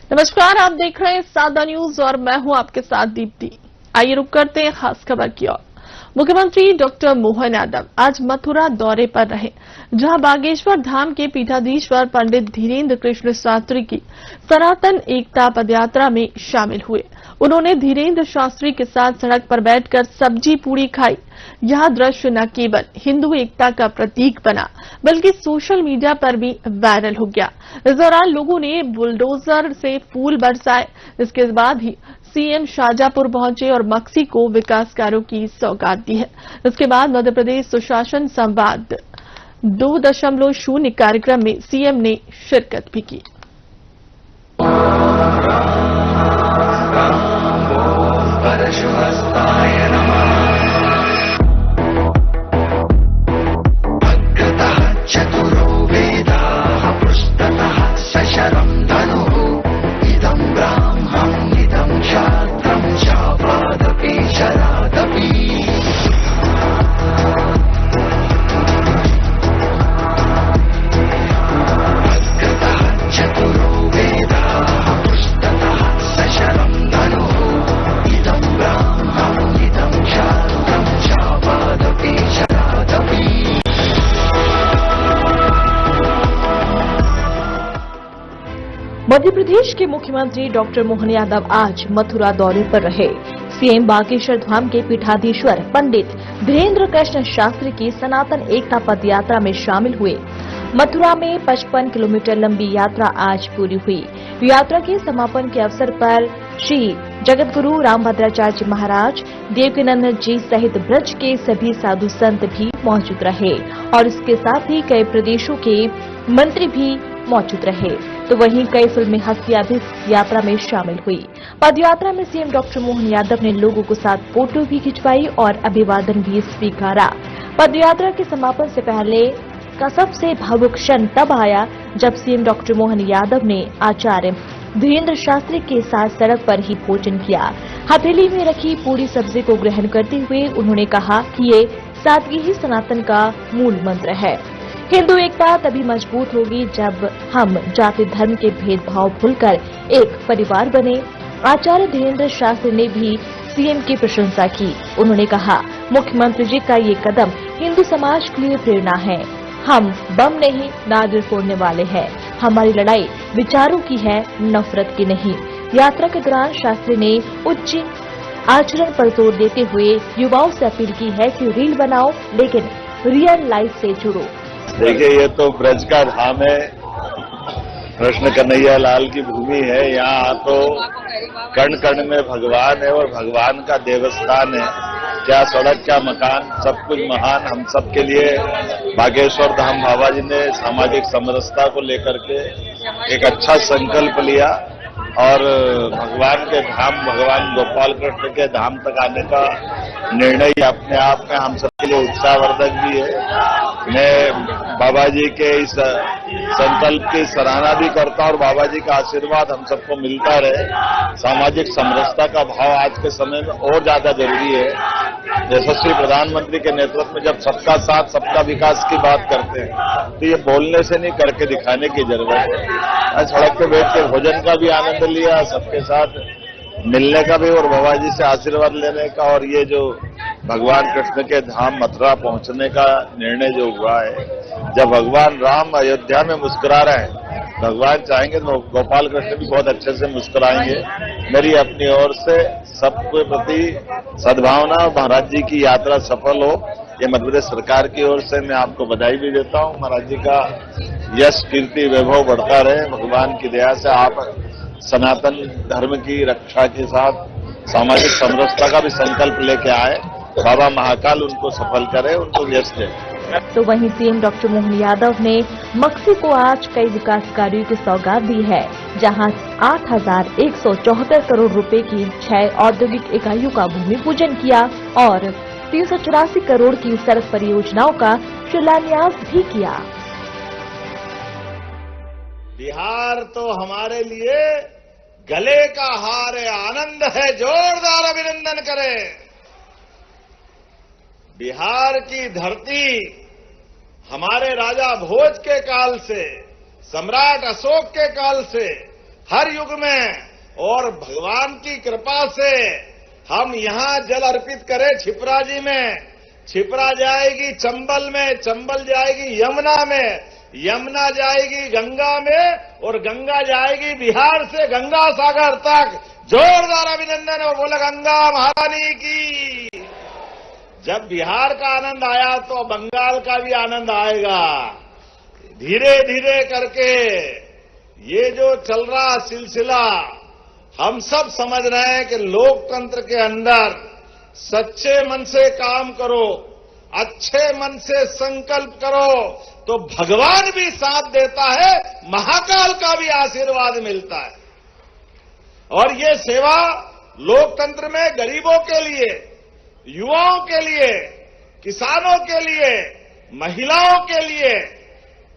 नमस्कार, आप देख रहे हैं सादा न्यूज और मैं हूं आपके साथ दीप्ति। आइए रुक करते हैं खास खबर की ओर। मुख्यमंत्री डॉक्टर मोहन यादव आज मथुरा दौरे पर रहे, जहां बागेश्वर धाम के पीठाधीश्वर पंडित धीरेन्द्र कृष्ण शास्त्री की सनातन एकता पदयात्रा में शामिल हुए। उन्होंने धीरेन्द्र शास्त्री के साथ सड़क पर बैठकर सब्जी पूरी खाई। यह दृश्य न केवल हिंदू एकता का प्रतीक बना, बल्कि सोशल मीडिया पर भी वायरल हो गया। इस दौरान लोगों ने बुलडोजर से फूल बरसाए। इसके बाद ही सीएम शाजापुर पहुंचे और मक्सी को विकास कार्यों की सौगात दी है। इसके बाद मध्य प्रदेश सुशासन संवाद 2.0 कार्यक्रम में सीएम ने शिरकत भी की। मध्य प्रदेश के मुख्यमंत्री डॉक्टर मोहन यादव आज मथुरा दौरे पर रहे। सीएम बागेश्वर धाम के पीठाधीश्वर पंडित धीरेन्द्र कृष्ण शास्त्री की सनातन एकता पदयात्रा में शामिल हुए। मथुरा में 55 किलोमीटर लंबी यात्रा आज पूरी हुई। यात्रा के समापन के अवसर पर श्री जगतगुरु रामभद्राचार्य जी महाराज, देवकीनंदन जी सहित ब्रज के सभी साधु संत भी मौजूद रहे और इसके साथ ही कई प्रदेशों के मंत्री भी मौजूद रहे। तो वहीं कई फिल्मी हस्तियां भी यात्रा में शामिल हुई। पदयात्रा में सीएम डॉक्टर मोहन यादव ने लोगों के साथ फोटो भी खिंचवाई और अभिवादन भी स्वीकारा। पदयात्रा के समापन से पहले का सबसे भावुक क्षण तब आया जब सीएम डॉक्टर मोहन यादव ने आचार्य धीरेन्द्र शास्त्री के साथ सड़क पर ही भोजन किया। हथेली में रखी पूरी सब्जी को ग्रहण करते हुए उन्होंने कहा कि ये सादगी ही सनातन का मूल मंत्र है। हिंदू एकता तभी मजबूत होगी जब हम जाति धर्म के भेदभाव भूलकर एक परिवार बने। आचार्य धीरेन्द्र शास्त्री ने भी सीएम की प्रशंसा की। उन्होंने कहा, मुख्यमंत्री जी का ये कदम हिंदू समाज के लिए प्रेरणा है। हम बम नहीं नारियल फोड़ने वाले हैं। हमारी लड़ाई विचारों की है, नफरत की नहीं। यात्रा के दौरान शास्त्री ने उच्च आचरण पर जोर देते हुए युवाओं से अपील की है कि रील बनाओ लेकिन रियल लाइफ से जुड़ो। देखिए, ये तो ब्रज का धाम है, कृष्ण कन्हैया लाल की भूमि है। यहाँ तो कण कण में भगवान है और भगवान का देवस्थान है। क्या सड़क, क्या मकान, सब कुछ महान हम सब के लिए। बागेश्वर धाम बाबा जी ने सामाजिक समरसता को लेकर के एक अच्छा संकल्प लिया और भगवान के धाम, भगवान गोपाल कृष्ण के धाम तक आने का निर्णय अपने आप में हम सबके लिए उत्साहवर्धक भी है। मैं बाबा जी के इस संकल्प की सराहना भी करता हूं और बाबा जी का आशीर्वाद हम सबको मिलता रहे। सामाजिक समरसता का भाव आज के समय में और ज्यादा जरूरी है। यशस्वी प्रधानमंत्री के नेतृत्व में जब सबका साथ सबका विकास की बात करते हैं तो ये बोलने से नहीं, करके दिखाने की जरूरत है। आज सड़क पे बैठ के भोजन का भी आनंद लिया, सबके साथ मिलने का भी और बाबा जी से आशीर्वाद लेने का, और ये जो भगवान कृष्ण के धाम मथुरा पहुंचने का निर्णय जो हुआ है, जब भगवान राम अयोध्या में मुस्कुरा रहे हैं, भगवान चाहेंगे तो गोपाल कृष्ण भी बहुत अच्छे से मुस्कुराएंगे। मेरी अपनी ओर से सबके प्रति सद्भावना, महाराज जी की यात्रा सफल हो, ये मध्य प्रदेश सरकार की ओर से मैं आपको बधाई भी देता हूं। महाराज जी का यश, कीर्ति, वैभव बढ़ता रहे। भगवान की दया से आप सनातन धर्म की रक्षा के साथ सामाजिक समरसता का भी संकल्प लेके आए। बाबा महाकाल उनको सफल करे, उनको यश दे। तो वहीं सीएम डॉक्टर मोहन यादव ने मक्सी को आज कई विकास कार्यों की सौगात दी है, जहां 8,174 करोड़ रुपए की 6 औद्योगिक इकाइयों का भूमि पूजन किया और 384 करोड़ की सड़क परियोजनाओं का शिलान्यास भी किया। बिहार तो हमारे लिए गले का हार है, आनंद है, जोरदार अभिनंदन करें। बिहार की धरती हमारे राजा भोज के काल से, सम्राट अशोक के काल से हर युग में, और भगवान की कृपा से हम यहां जल अर्पित करें क्षिप्रा जी में, क्षिप्रा जाएगी चंबल में, चंबल जाएगी यमुना में, यमुना जाएगी गंगा में, और गंगा जाएगी बिहार से गंगा सागर तक। जोरदार अभिनंदन और बोले गंगा महारानी की। जब बिहार का आनंद आया तो बंगाल का भी आनंद आएगा। धीरे धीरे करके ये जो चल रहा सिलसिला, हम सब समझ रहे हैं कि लोकतंत्र के अंदर सच्चे मन से काम करो, अच्छे मन से संकल्प करो तो भगवान भी साथ देता है, महाकाल का भी आशीर्वाद मिलता है। और ये सेवा लोकतंत्र में गरीबों के लिए, युवाओं के लिए, किसानों के लिए, महिलाओं के लिए,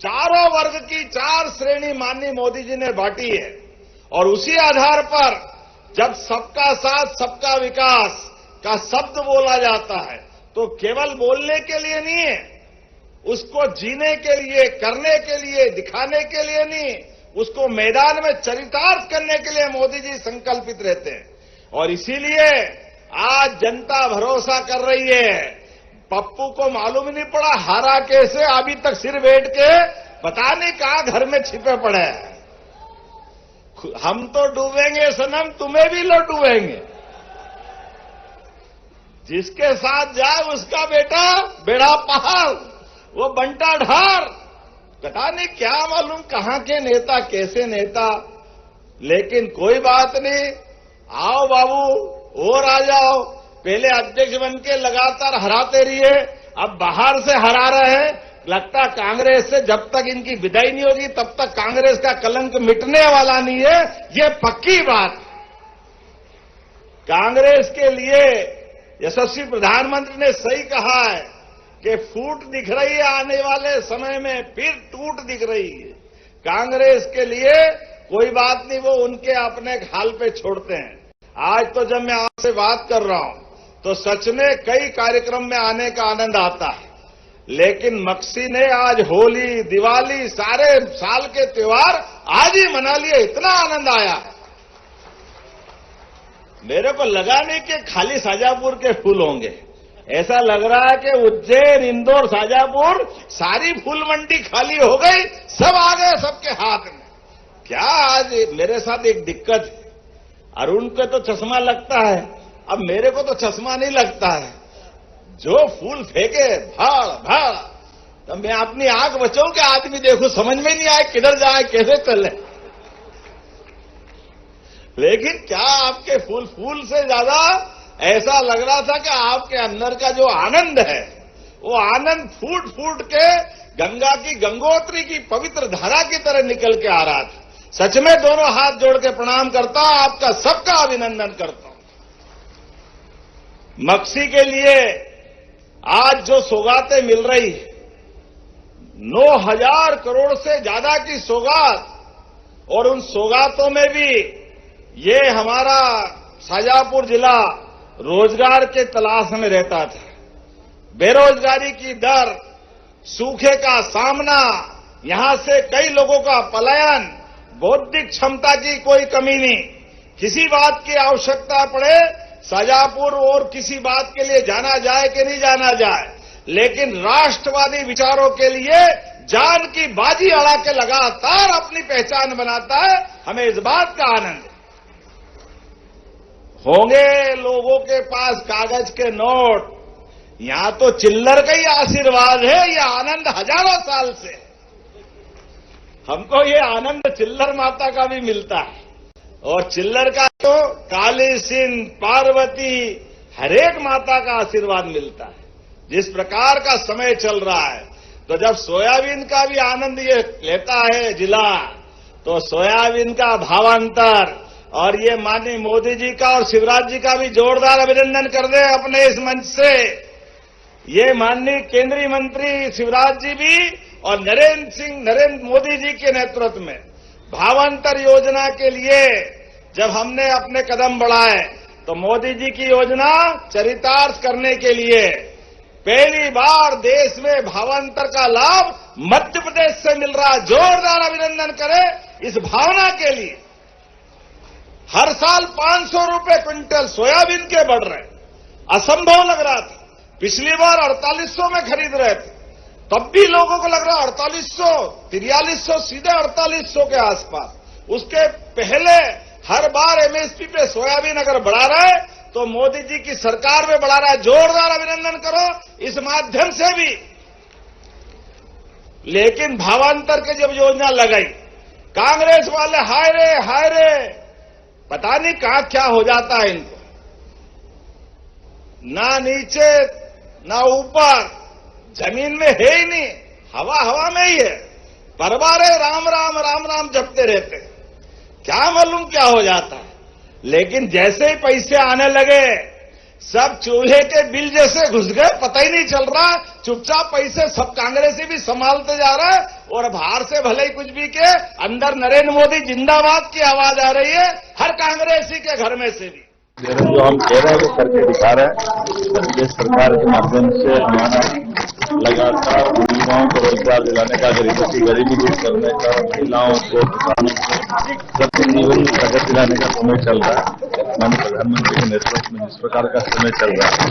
चारों वर्ग की 4 श्रेणी माननीय मोदी जी ने बांटी है। और उसी आधार पर जब सबका साथ सबका विकास का शब्द बोला जाता है तो केवल बोलने के लिए नहीं है, उसको जीने के लिए, करने के लिए, दिखाने के लिए नहीं, उसको मैदान में चरितार्थ करने के लिए मोदी जी संकल्पित रहते हैं। और इसीलिए आज जनता भरोसा कर रही है। पप्पू को मालूम नहीं पड़ा हारा कैसे, अभी तक सिर बैठ के पता नहीं कहां घर में छिपे पड़े हैं। हम तो डूबेंगे सनम, तुम्हें भी लो डूबेंगे। जिसके साथ जाए उसका बेटा बेड़ा पहाड़, वो बंटा ढार। पता नहीं क्या मालूम कहां के नेता, कैसे नेता, लेकिन कोई बात नहीं। आओ बाबू और आ जाओ। पहले अध्यक्ष बन के लगातार हराते रहिए, अब बाहर से हरा रहे हैं। लगता कांग्रेस से जब तक इनकी विदाई नहीं होगी तब तक कांग्रेस का कलंक मिटने वाला नहीं है, ये पक्की बात। कांग्रेस के लिए यशस्वी प्रधानमंत्री ने सही कहा है कि फूट दिख रही है, आने वाले समय में फिर टूट दिख रही है। कांग्रेस के लिए कोई बात नहीं, वो उनके अपने हाल पे छोड़ते हैं। आज तो जब मैं आपसे बात कर रहा हूं तो सच में कई कार्यक्रम में आने का आनंद आता है, लेकिन मक्सी ने आज होली, दिवाली, सारे साल के त्योहार आज ही मना लिए, इतना आनंद आया। मेरे को लगा नहीं कि खाली शाजापुर के फूल होंगे, ऐसा लग रहा है कि उज्जैन, इंदौर, शाजापुर सारी फूल मंडी खाली हो गई, सब आ गए सबके हाथ में। क्या आज मेरे साथ एक दिक्कत है, अरुण को तो चश्मा लगता है, अब मेरे को तो चश्मा नहीं लगता है। जो फूल फेंके भाड़ भाड़, तो मैं अपनी आंख बचाऊं कि आदमी देखो समझ में नहीं आए किधर जाए, कैसे चले। लेकिन क्या आपके फूल से ज्यादा ऐसा लग रहा था कि आपके अंदर का जो आनंद है, वो आनंद फूट फूट के गंगा की, गंगोत्री की पवित्र धारा की तरह निकल के आ रहा था। सच में दोनों हाथ जोड़ के प्रणाम करता हूं, आपका सबका अभिनंदन करता हूं। मक्सी के लिए आज जो सौगातें मिल रही है, 9,000 करोड़ से ज्यादा की सौगात, और उन सौगातों में भी ये हमारा शाजापुर जिला रोजगार के तलाश में रहता था। बेरोजगारी की दर, सूखे का सामना, यहां से कई लोगों का पलायन, बौद्धिक क्षमता की कोई कमी नहीं। किसी बात की आवश्यकता पड़े शाजापुर और किसी बात के लिए जाना जाए कि नहीं जाना जाए, लेकिन राष्ट्रवादी विचारों के लिए जान की बाजी अड़ा के लगातार अपनी पहचान बनाता है। हमें इस बात का आनंद है। होंगे लोगों के पास कागज के नोट, यहां तो चिल्लर का ही आशीर्वाद है, ये आनंद हजारों साल से। हमको ये आनंद चिल्लर माता का भी मिलता है, और चिल्लर का तो काली सिंध, पार्वती, हरेक माता का आशीर्वाद मिलता है। जिस प्रकार का समय चल रहा है, तो जब सोयाबीन का भी आनंद ये लेता है जिला, तो सोयाबीन का भावांतर, और ये माननीय मोदी जी का और शिवराज जी का भी जोरदार अभिनंदन कर दें अपने इस मंच से। ये माननीय केंद्रीय मंत्री शिवराज जी भी और नरेंद्र मोदी जी के नेतृत्व में भावांतर योजना के लिए जब हमने अपने कदम बढ़ाए, तो मोदी जी की योजना चरितार्थ करने के लिए पहली बार देश में भावांतर का लाभ मध्य प्रदेश से मिल रहा। जोरदार अभिनंदन करें इस भावना के लिए। 500 रुपए क्विंटल सोयाबीन के बढ़ रहे, असंभव लग रहा था। पिछली बार 4800 में खरीद रहे थे, तब भी लोगों को लग रहा 4800, 4300, सीधे 4800 के आसपास। उसके पहले हर बार एमएसपी पे सोयाबीन अगर बढ़ा रहा है तो मोदी जी की सरकार में बढ़ा रहा है। जोरदार अभिनंदन करो इस माध्यम से भी। लेकिन भावांतर के जब योजना लगाई, कांग्रेस वाले हाय रे, पता नहीं कहां क्या हो जाता है इनको, ना नीचे ना ऊपर, जमीन में है ही नहीं, हवा में ही है। परबारे राम राम राम राम जपते रहते, क्या मालूम क्या हो जाता है। लेकिन जैसे ही पैसे आने लगे, सब चूल्हे के बिल जैसे घुस गए, पता ही नहीं चल रहा। चुपचाप पैसे सब कांग्रेसी भी संभालते जा रहा है, और बाहर से भले ही कुछ भी के, अंदर नरेंद्र मोदी जिंदाबाद की आवाज आ रही है हर कांग्रेसी के घर में से भी। जो हम कह रहे हैं वो करके दिखा रहे हैं। प्रदेश सरकार के माध्यम से हमारा लगातार युवाओं को रोजगार दिलाने का, गरीबों की गरीबी दूर करने का, महिलाओं को, किसानों को सबके जीवन में प्रगति दिलाने का समय चल रहा है। माननीय प्रधानमंत्री के नेतृत्व में जिस प्रकार का समय चल रहा है,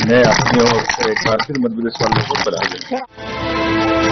मैं अपनी ओर से एक बार फिर मध्य प्रदेश वालों को बधाई देता हूं।